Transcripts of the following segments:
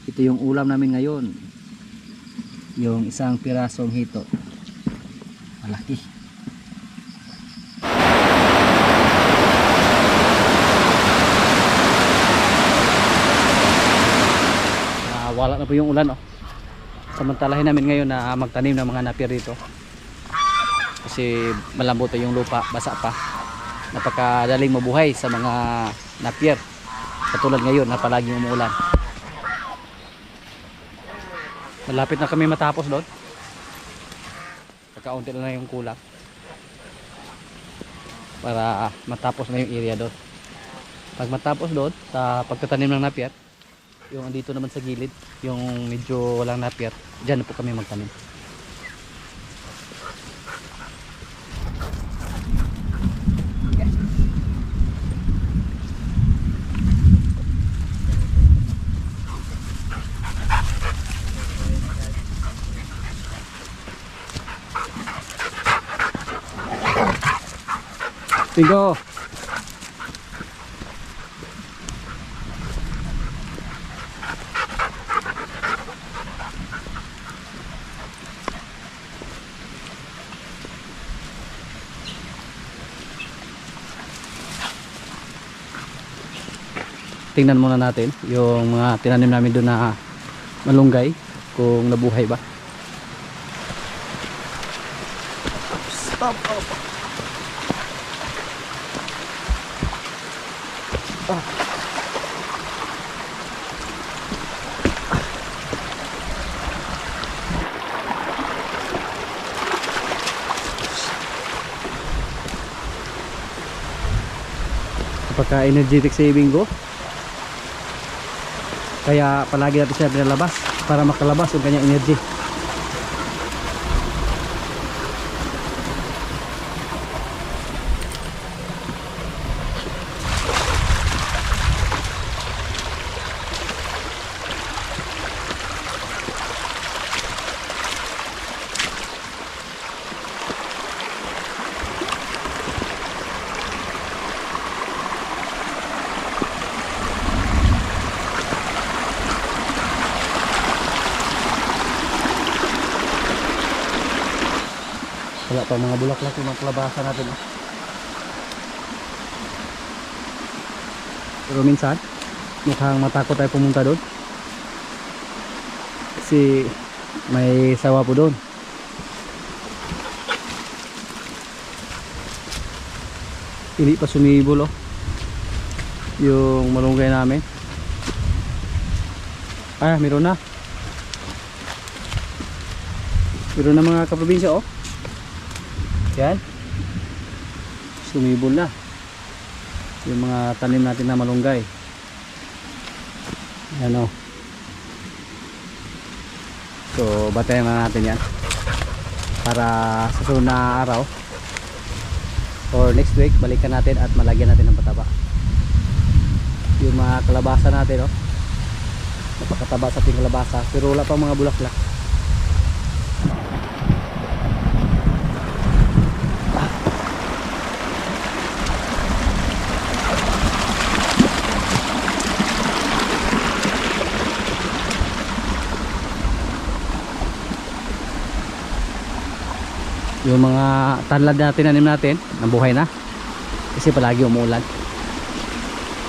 Ito yung ulam namin ngayon. Yung isang pirasong hito. Malaki. Wala na po yung ulan, oh. Samantalahin namin ngayon na magtanim ng mga napier dito. Kasi malambot yung lupa, basa pa. Napakadaling mabuhay sa mga napier. Katulad ngayon na palaging umuulan. Malapit na kami matapos doon. Pagkaunti na yung kulang para matapos na yung area doon. Pag matapos doon sa pagtatanim ng napier, yung andito naman sa gilid, yung medyo walang napier, dyan na po kami magtanim. Tigo. Tingnan muna natin yung mga tinanim namin doon na malunggay kung nabuhay ba. Stop up. Pagka energetic saving ko, kaya palagi natin siya pinalabas para makalabas yung kanyang energy. Wala pa mga bulaklak yung mga kalabasa natin, oh. Pero minsan mukhang matakot tayo pumunta doon kasi may sawa po doon. Hindi pa sumibol, oh, yung malunggay namin. Meron na mga kaprobinsya, oh. Yan, sumibol na yung mga tanim natin na malunggay. Yan, oh. So batayan na natin yan para sa sunod na araw or next week balikan natin at malagyan natin ng pataba yung mga kalabasa natin, oh. Napakataba sa ating kalabasa pero wala pa mga bulaklak. Yung mga tanlad natin, anim natin, nabuhay na kasi palagi umuulan.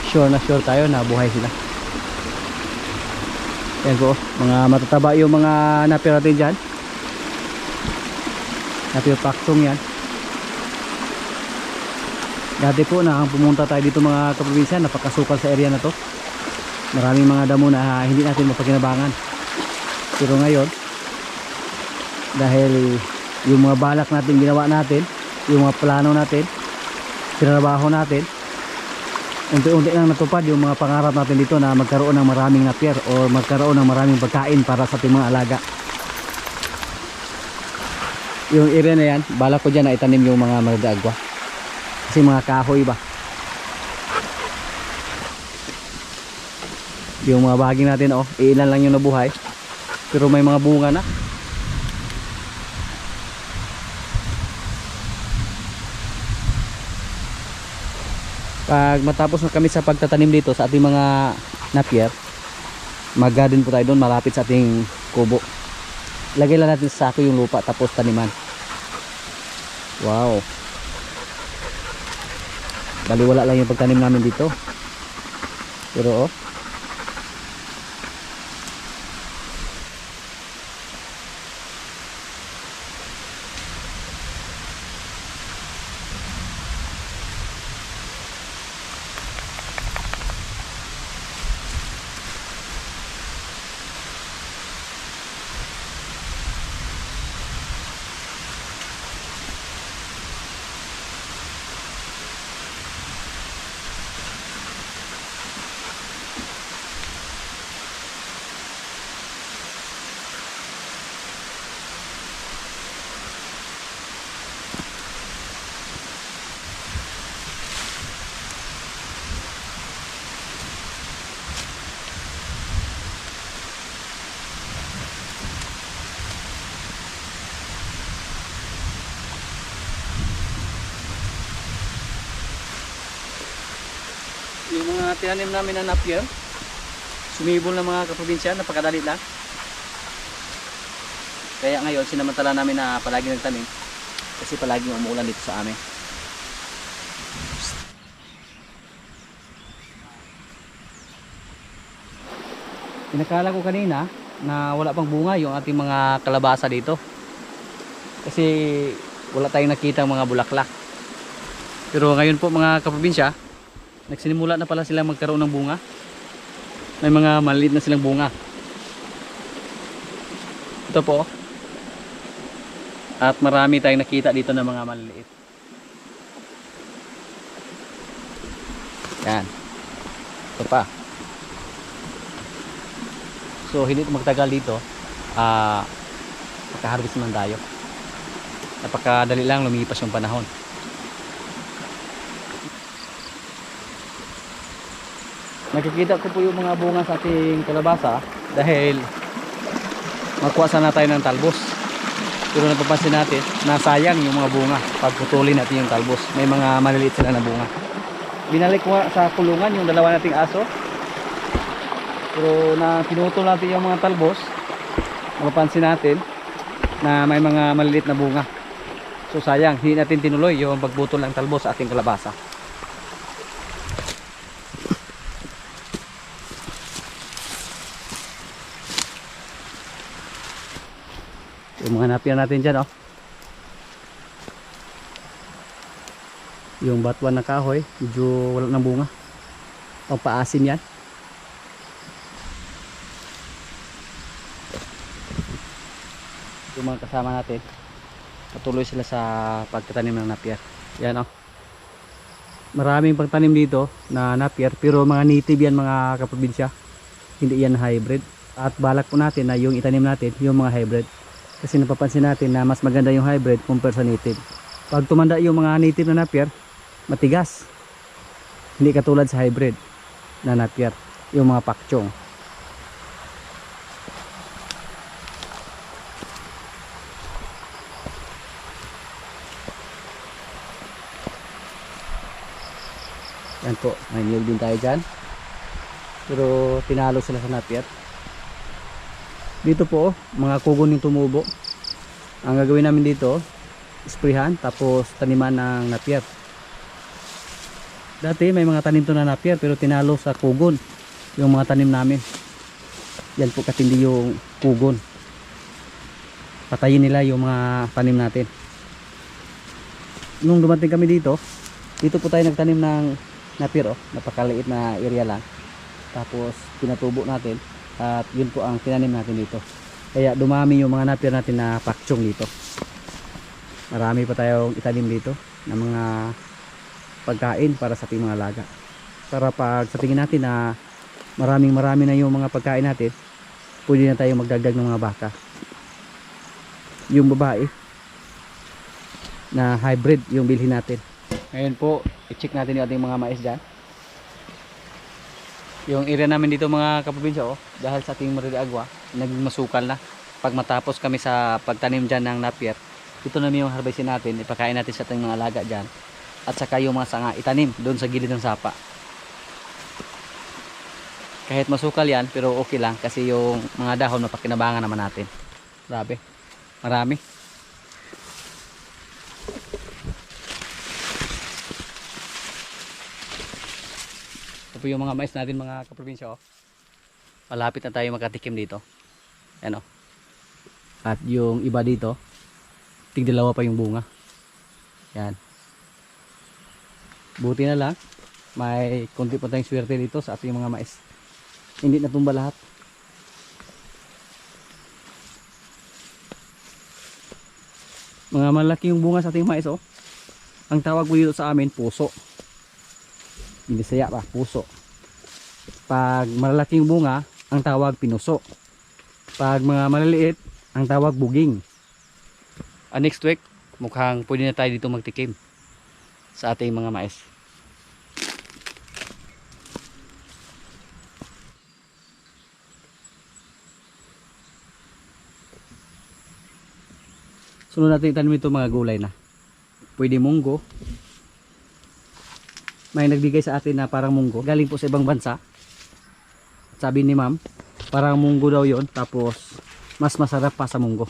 Sure na sure tayo na buhay sila. Yan po, mga matataba yung mga napier natin dyan. Napier paksong yan. Dati po na pumunta tayo dito mga kaprobinsya, napakasukal sa area na to. Maraming mga damo na hindi natin mapakinabangan. Pero ngayon, dahil yung mga balak natin ginawa natin, yung mga plano natin, trabaho natin, unti-unti lang natupad yung mga pangarap natin dito na magkaroon ng maraming napier o magkaroon ng maraming pagkain para sa ating mga alaga. Yung area na yan, balak ko dyan na itanim yung mga magdagwa kasi mga kahoy ba, yung mga bahagi natin, oh, ilan lang yung nabuhay pero may mga bunga na. Pag matapos na kami sa pagtatanim dito sa ating mga napier, Mag-garden po tayo doon malapit sa ating kubo. Lagay lang natin sa sako yung lupa tapos taniman. Wow. Baliwala lang yung pagtanim namin dito. Pero oh. Yung mga tinanim namin na napier, sumibol na mga kaprobinsya, napakadali lang. Kaya ngayon sinamantala namin na palagi nagtanim kasi palagi umuulan dito sa amin. Pinakala ko kanina na wala pang bunga yung ating mga kalabasa dito kasi wala tayong nakita mga bulaklak. Pero ngayon po mga kaprobinsya, nagsinimula na pala sila magkaroon ng bunga. May mga maliit na silang bunga. Ito po. At marami tayong nakita dito na mga maliliit. Yan. Ito pa. So hindi magtagal dito. Makaharvest naman tayo. Napakadali lang, lumipas yung panahon. Nakikita ko po yung mga bunga sa ating kalabasa dahil makuha sana tayo ng talbos. Pero napapansin natin na sayang yung mga bunga pag putulin natin yung talbos. May mga maliliit sila na bunga. Binalik ko sa kulungan yung dalawa nating aso. Pero na pinutol natin yung mga talbos, napapansin natin na may mga maliliit na bunga. So sayang, hindi natin tinuloy yung pagbutol ng talbos sa ating kalabasa. Yung mga napier natin dyan, oh. Yung batuan na kahoy, medyo wala ng bunga. Pagpaasin yan. Yung mga kasama natin, patuloy sila sa pagtatanim ng napier. Yan, oh. Maraming pagtanim dito na napier, pero mga native yan mga kaprobinsya. Hindi yan hybrid. At balak po natin na yung itanim natin, yung mga hybrid. Kasi napapansin natin na mas maganda yung hybrid compare sa native. Pag tumanda yung mga native na napier, matigas. Hindi katulad sa hybrid na napier, yung mga pakchong. Yan po, may niyog din tayo dyan. Pero tinalo sila sa napier. Dito po, mga kugon yung tumubo. Ang gagawin namin dito, sprayhan, tapos taniman ng napier. Dati may mga tanim to na napier, pero tinalo sa kugon yung mga tanim namin. Yan po katindi yung kugon. Patayin nila yung mga tanim natin. Nung dumating kami dito, dito po tayo nagtanim ng napier, oh. Napakaliit na area lang. Tapos pinatubo natin. At yun po ang tinanim natin dito. Kaya dumami yung mga napier natin na pakchong dito. Marami pa tayong itanim dito na mga pagkain para sa ating mga alaga. Para pag sa tingin natin na marami na yung mga pagkain natin, pwede na tayong magdagdag ng mga baka. Yung babae na hybrid yung bilhin natin. Ngayon po, i-check natin yung ating mga mais dyan. Yung area namin dito mga kaprobinsya, oh, dahil sa ating Maria de Agua, naging masukal na. Pag matapos kami sa pagtanim dyan ng napier, ito na yung harvestin natin, ipakain natin sa ating mga alaga dyan. At saka yung mga sanga, itanim doon sa gilid ng sapa. Kahit masukal yan, pero okay lang kasi yung mga dahon mapakinabangan naman natin. Grabe, marami. Ito po yung mga mais natin mga kaprobinsya, oh. Malapit na tayo magkatikim dito. Yan, oh. At yung iba dito, tigdalawa pa yung bunga. Yan. Buti na lang, may konti pa tayong swerte dito sa ating mga mais. Hindi natumba lahat. Mga malaki yung bunga sa ating mais, oh. Ang tawag po dito sa amin, puso. Hindi saya pa, puso. Pag malaki yung bunga, ang tawag pinuso. Pag mga maliliit, ang tawag buging. Next week, mukhang pwede na tayo dito magtikim sa ating mga mais. Sunod natin itanim ito mga gulay na. Pwede munggo. May nagbigay sa atin na parang munggo. Galing po sa ibang bansa. Sabi ni ma'am, parang munggo daw yon, tapos mas masarap pa sa munggo.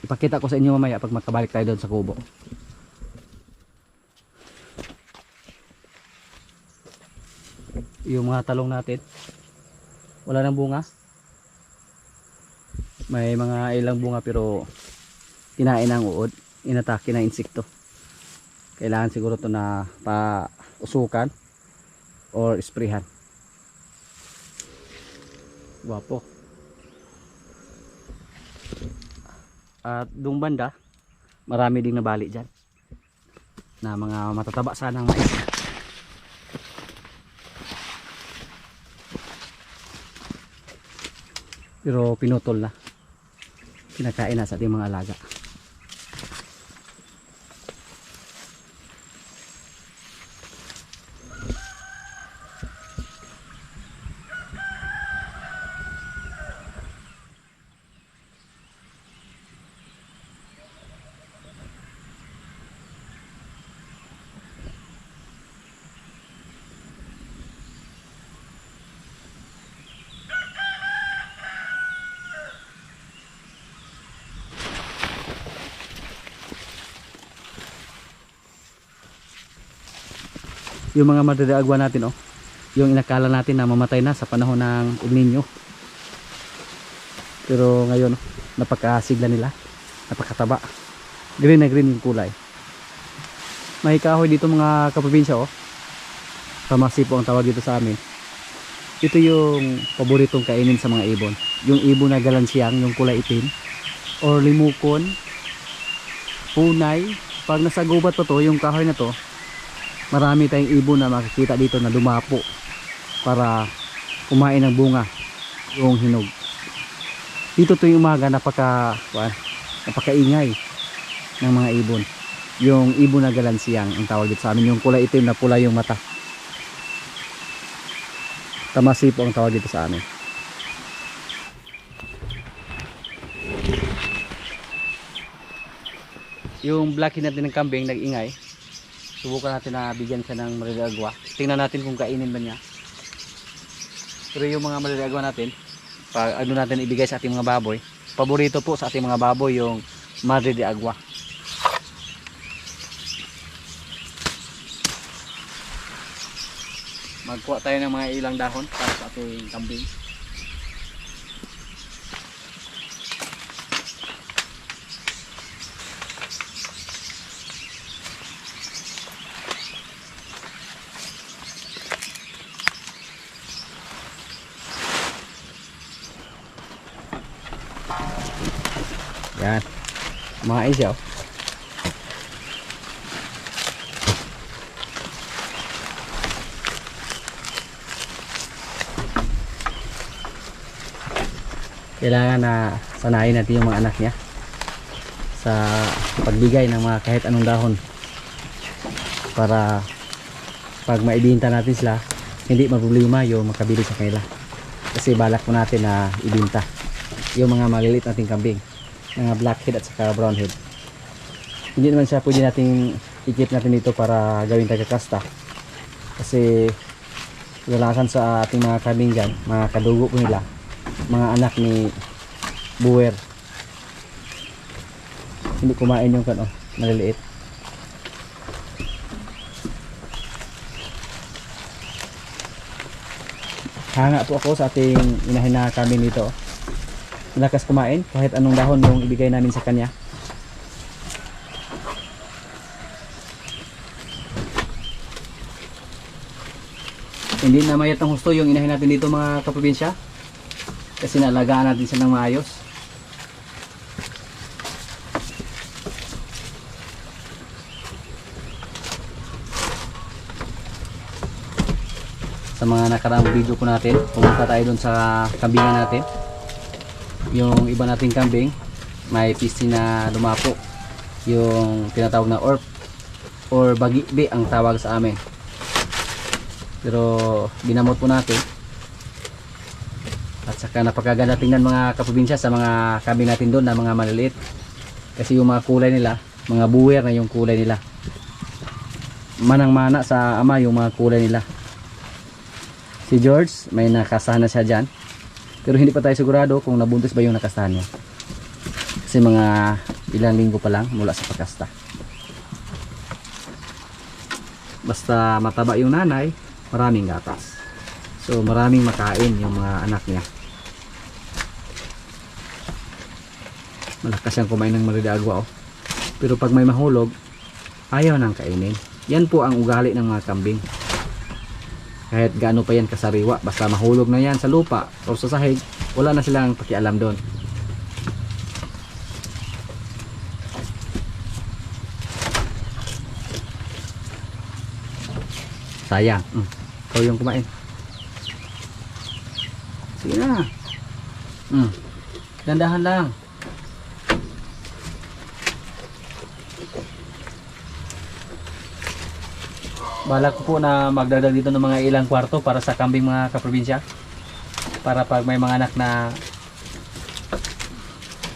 Ipakita ko sa inyo mamaya pag makabalik tayo doon sa kubo. Yung mga talong natin, wala nang bunga. May mga ilang bunga pero kinain ng uod, inatake ng insekto. Kailangan siguro to na pausukan or sprayhan. Guwapo. At doong banda, marami ding nabali dyan na mga matataba sanang mais. Pero pinutol na, kinakain na sa ating mga alaga. Yung mga madadaagwa natin, oh, yung inakala natin na mamatay na sa panahon ng El Nino, pero ngayon, oh, napakasigla nila, napakataba, green na green yung kulay. May kahoy dito mga kaprobinsya, oh, tamasi po ang tawag dito sa amin. Ito yung paboritong kainin sa mga ibon, yung ibon na galansyang, yung kulay itim, or limukon, punay. Pag nasa gubat pa to, yung kahoy na to, marami tayong ibon na makikita dito na dumapo para kumain ng bunga, yung hinog. Dito tuwing umaga napakaingay ng mga ibon. Yung ibon na galansyang ang tawag dito sa amin, yung kulay itim na pula yung mata. Tamasi po ang tawag dito sa amin. Yung blackie natin ng kambing nag-ingay. Subukan natin na bigyan siya ng maliliagwa. Tingnan natin kung kainin ba niya. Pero yung mga maliliagwa natin, pag ano natin ibigay sa ating mga baboy, paborito po sa ating mga baboy yung maliliagwa. Magkuha tayo ng mga ilang dahon para sa ating kambing. Yan, mga isaw. Kailangan na sanayin natin yung mga anak niya sa pagbigay ng mga kahit anong dahon para pag maibinta natin sila, hindi problema yung makabili sa kanila. Kasi balak po natin na ibinta yung mga maliliit nating kambing, mga blackhead at saka brownhead. Hindi naman siya pwede nating i-keep natin dito para gawin taga-kasta, kasi Kadalasan sa ating mga kambing dyan, mga kadugo po nila, mga anak ni buwer. Hindi kumain yung kan, maliliit. Hanga po ako sa ating inahin na kambing dito. Malakas kumain kahit anong dahon yung ibigay namin sa kanya. Hindi na mayat ng husto yung inahin natin dito mga kaprobinsya, kasi naalagaan natin siya ng maayos. Sa mga nakaraang video ko natin, pumunta tayo dun sa kambingan natin. Yung iba nating kambing may PC na lumapo, yung tinatawag na orp or bagibi ang tawag sa amin. Pero ginamot po natin, at saka napakaganda tingnan mga kaprobinsya sa mga kambing natin doon na mga maliliit, kasi yung mga kulay nila, mga buwer na yung kulay nila, manang-mana sa ama yung mga kulay nila. Si George may nakasahan na siya dyan, pero hindi pa tayo sigurado kung nabuntis ba yung nakasahan niya, kasi mga ilang linggo pa lang mula sa pagkasta. Basta mataba yung nanay, maraming gatas, so maraming makain yung mga anak niya. Malakas siyang kumain ng maridagwa, pero pag may mahulog ayaw nang kainin. Yan po ang ugali ng mga kambing, kahit gaano pa yan kasariwa, basta mahulog na yan sa lupa o sa sahig, wala na silang pakialam doon. Sayang. Ikaw yung kumain. Sige na. Dandahan lang. Balak ko po na magdagdag dito ng mga ilang kwarto para sa kambing mga kaprobinsya, para pag may mga anak na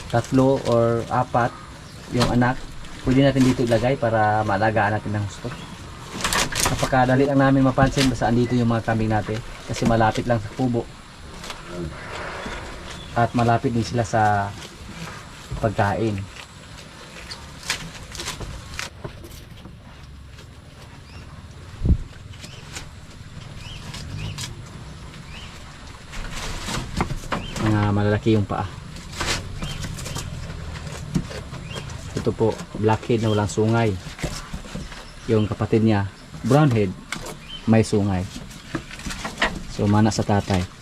3 or 4 yung anak, pwede natin dito ilagay para maalagaan natin ng gusto. Napakadali lang namin mapansin basta andito yung mga kambing natin, kasi malapit lang sa kubo at malapit din sila sa pagkain. Mga malalaki yung paa. Ito po, blackhead na walang sungay. Yung kapatid niya, brownhead, may sungay. So mana sa tatay.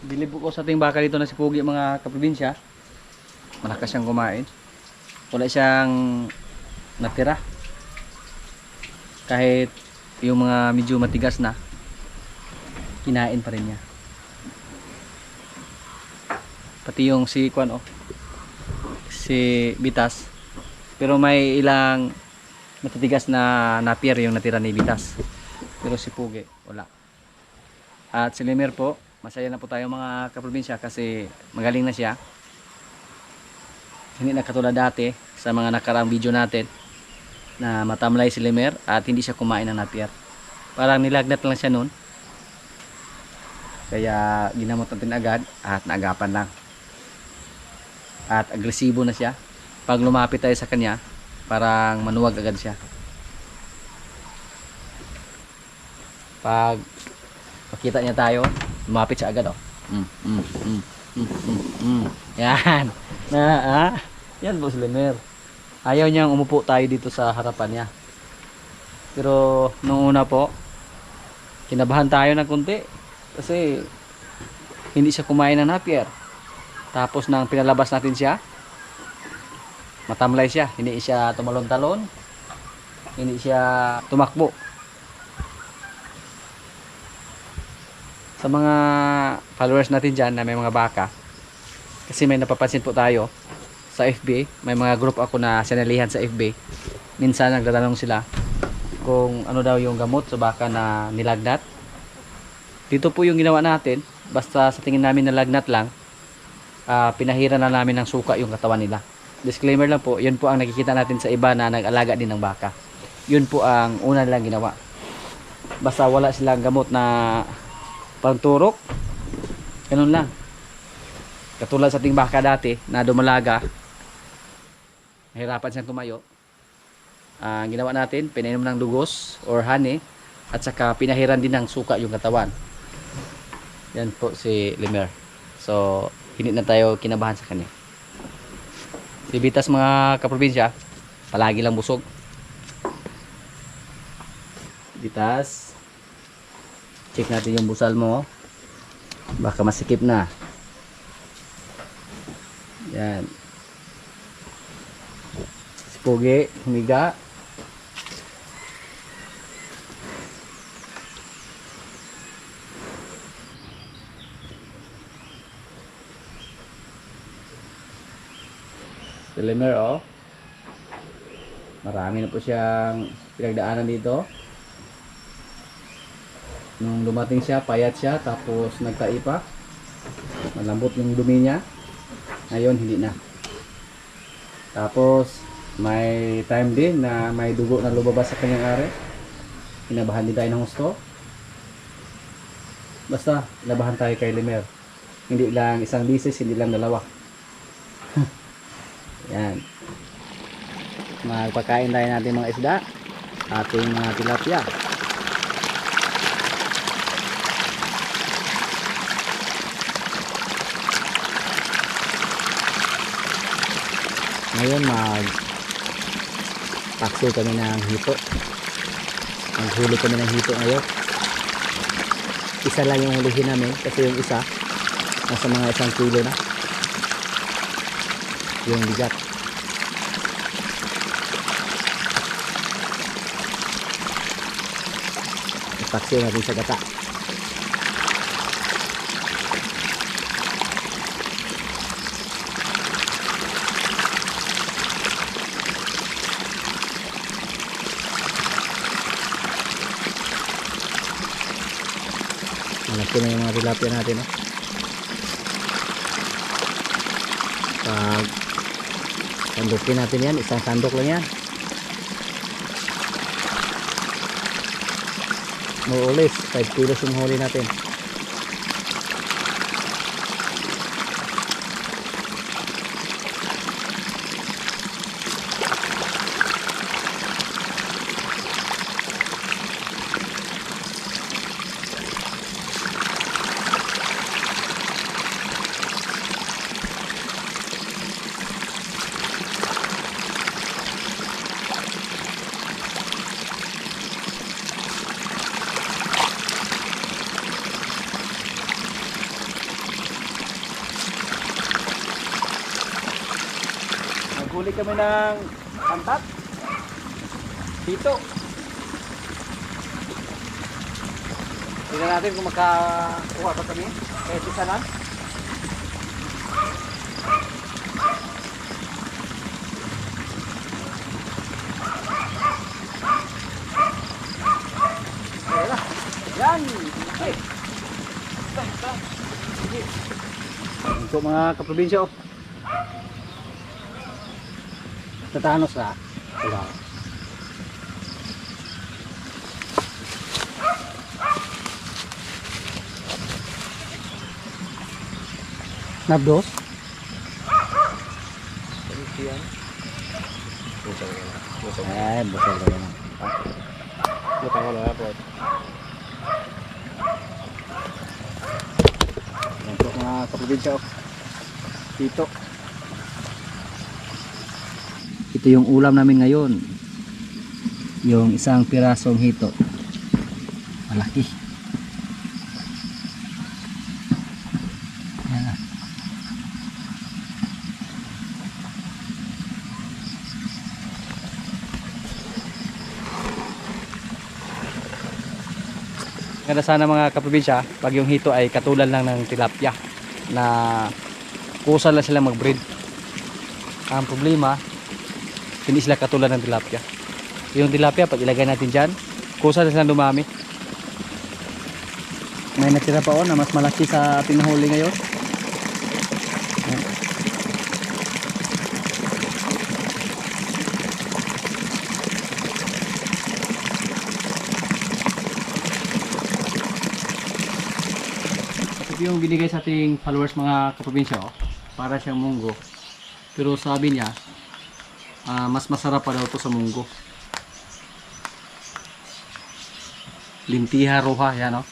Bilib ko sa ating baka dito na si Pugi mga kaprobinsya. Malakas siyang kumain. Wala siyang natira. Kahit yung mga medyo matigas na, kinain pa rin niya. Pati yung si Kwan, si Bitas. Pero may ilang matitigas na napier yung natira ni Bitas. Pero si Pugi, wala. At si Lemer po, masaya na po tayo mga kaprobinsya kasi magaling na siya. Hindi na katulad dati sa mga nakaraang video natin na matamlay si Lemer at hindi siya kumain ng napier. Parang nilagnat lang siya noon. Kaya ginamot natin agad at naagapan lang. At agresibo na siya. Pag lumapit tayo sa kanya, parang manuwag agad siya. Pag makita niya tayo, lumapit siya agad, Yan. Yan po si Lemer. Ayaw niyang umupo tayo dito sa harapan niya. Pero nung una po, kinabahan tayo ng kunti kasi hindi siya kumain ng napier. Tapos nang pinalabas natin siya, matamlay siya, hindi siya tumalon-talon, hindi siya tumakbo. Sa mga followers natin dyan na may mga baka, kasi may napapansin po tayo sa FB, may mga group ako na sinalihan sa FB. Minsan nagtatanong sila kung ano daw yung gamot sa baka na nilagnat. Dito po yung ginawa natin, basta sa tingin namin nalagnat lang, pinahiran na namin ng suka yung katawan nila. Disclaimer lang po, yun po ang nakikita natin sa iba na nag-alaga din ng baka. Yun po ang una nilang ginawa. Basta wala silang gamot na pangturok, ganun lang. Katulad sa ating baka dati na dumalaga, nahirapan siyang tumayo. Ang ginawa natin, pinainom ng dugos or honey, at saka pinahiran din ng suka yung katawan. Yan po si Limer. So hindi na tayo kinabahan sa kanya. Si Bitas mga kaprobinsya, palagi lang busog. Bitas, check natin yung busal mo, baka masikip na. Yan. Si Pogi, humiga. Si Limer, oh. Marami na po siyang pinagdaanan dito. Nung dumating siya, payat siya, tapos nagtai pa. Malambot yung dumi niya. Ngayon, hindi na. Tapos, may time din na may dugo na lumabas sa kanyang are. Kinabahan din tayo ng gusto. Basta, kinabahan tayo kay Limer. Hindi lang isang bisis, hindi lang dalawa. Yan. Magpakain tayo natin mga isda. Ating mga tilapia. Ngayon mag-paksyo kami ng hito. Maghuli kami ng hito ngayon. Isa lang yung hulihin namin kasi yung isa nasa mga 1 kilo na yung bigat. Paksyo natin sa gata. Malaki na yung mga tilapia natin, oh. Pag sandukin natin yan, isang sandok lang yan. More or less 5 kilos yung huli natin. Naghuli kami ng pantat, hito. Tingnan natin kung makakuha pa kami. Kahit isa lang. Yan! Okay. Ito mga kaprobinsya, oh. Tatanos na. Wala. Nabdos? Ay, busog ka na. Buta ko lang po. Yan po mga kaprobinsya, oh. Dito. Ito yung ulam namin ngayon. Yung isang pirasong hito. Malaki. Yan. Ganda sana mga kaprobinsya, pag yung hito ay katulad lang ng tilapia na kusa lang sila mag-breed. Ang problema, hindi sila katulad ng tilapia. Yung tilapia, pag ilagay natin dyan, kusa na sila dumami. May natira pa na mas malaki sa ating nahuli ngayon. Ito yung binigay sa ating followers mga kaprobinsya, para siyang munggo. Pero sabi niya, mas masarap pa daw ito sa munggo. Lintiha roja, yan o.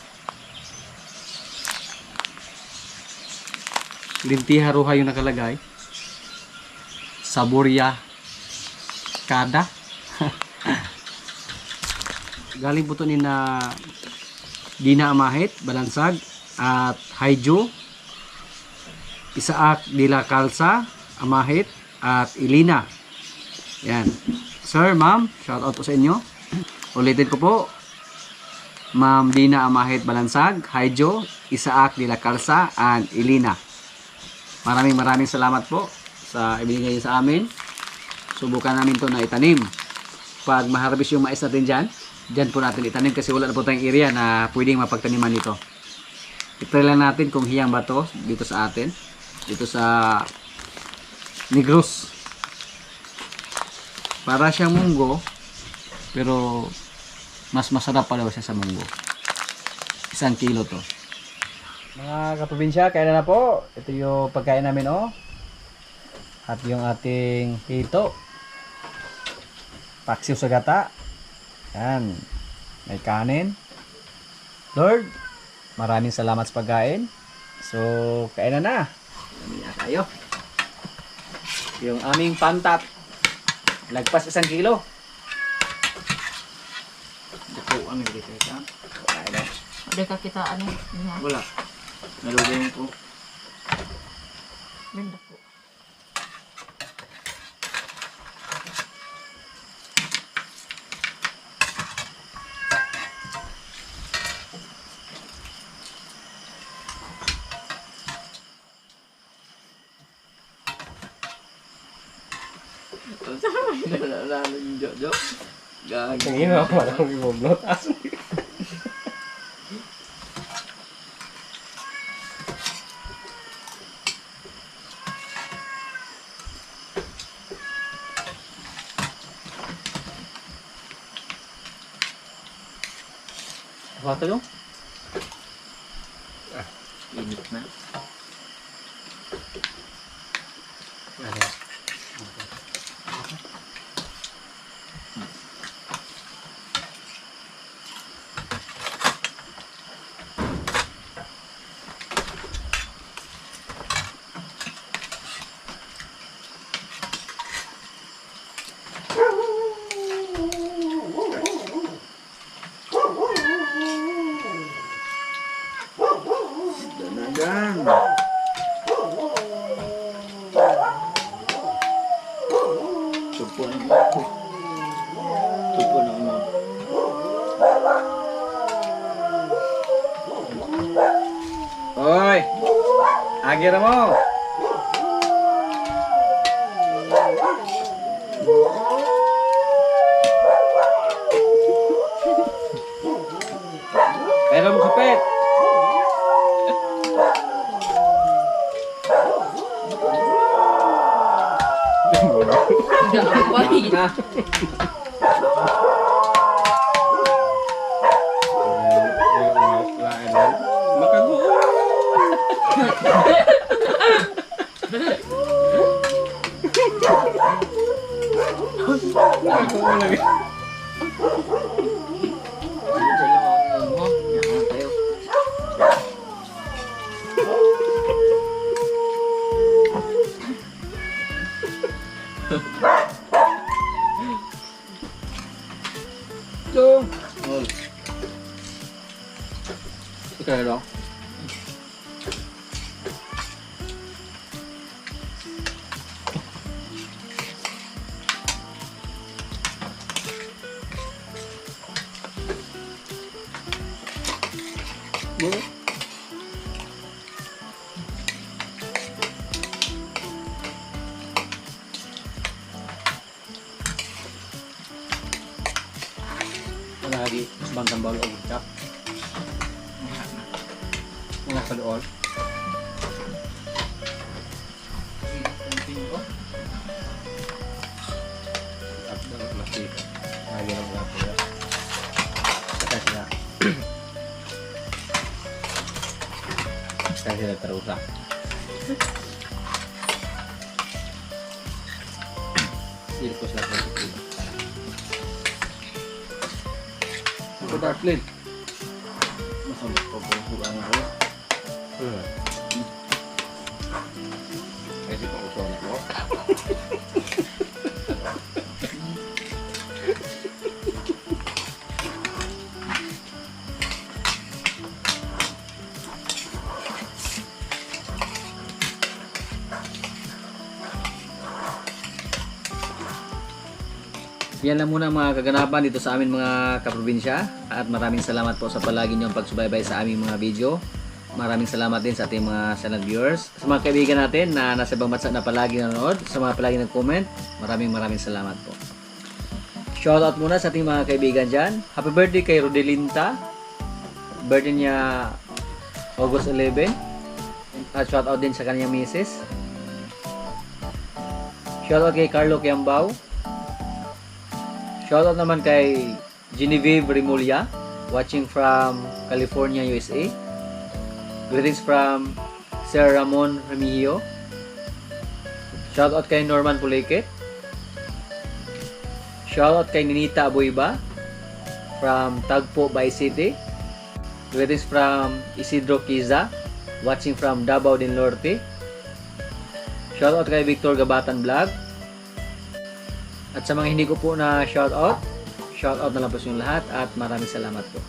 Lintiha roja yung nakalagay. Saboria kada. Galing po ito ni na Dina Amahit, Balansag, at Haijo, Isaak de la Calza, Amahit, at Ilina. Yan. Sir, ma'am, shout out po sa inyo. Ulitin ko po. Ma'am Dina Amahit Balansag, Haijo, Isaak de la Calza, and Ilina. Maraming salamat po sa ibinigay sa amin. Subukan namin to na itanim. Pag maharvest yung mais natin dyan po natin itanim kasi wala na po tayong area na pwedeng mapagtaniman nito. I-try lang natin kung hiyang ba to dito sa atin. Dito sa Negros. Para siyang munggo, pero mas masarap pa daw siya sa munggo. 1 kilo to. Mga kaprobinsya, kaya na po. Ito yung pagkain namin At yung ating hito. Paksiw sa gata. Yan. May kanin. Lord, maraming salamat sa pagkain. So, kain na. Kami na tayo. Yung aming pantat. Lagpas 1 kilo. Ito ang nagdito. Kain na. Ada ka kita ano? Wala. Nalugin ko. Benda po. Tingin mo ako walang iboblot. Apa ito yung? Init na. Danagan. Tupo na. Tupo na mo. Hoy! Agir mo! Pero mo kapit! Na. Makaguo. Makaguo lagi. Dung! Kaya dong. Wala lagi bantang baul o gutya. Wala ka doon. Saya sila terusak. Sirkus lang po ito. Ako Darklin. Masama ko po huwag ako. Kasi pa usaw na ko. Yan lang muna mga kaganapan dito sa amin mga kaprobinsya at maraming salamat po sa palagi niyong pagsubaybay sa aming mga video. Maraming salamat din sa ating mga silent viewers. Sa mga kaibigan natin na nasa ibang bansa na palagi nanonood, sa mga palagi nag-comment, maraming salamat po. Shoutout muna sa ating mga kaibigan dyan. Happy birthday kay Rodelinta. Birthday niya August 11. At shoutout din sa kanyang misis. Shoutout kay Carlo Kiambao. Shoutout naman kay Genevieve Remulla, watching from California, USA. Greetings from Sir Ramon Remigio. Shoutout kay Norman Puleket. Shoutout kay Ninita Abuiba from Tagpo Bay City. Greetings from Isidro Kiza, watching from Davao del Norte. Shoutout kay Victor Gabatan Vlog. At sa mga hindi ko po na shoutout na lang po sa inyong lahat at maraming salamat po.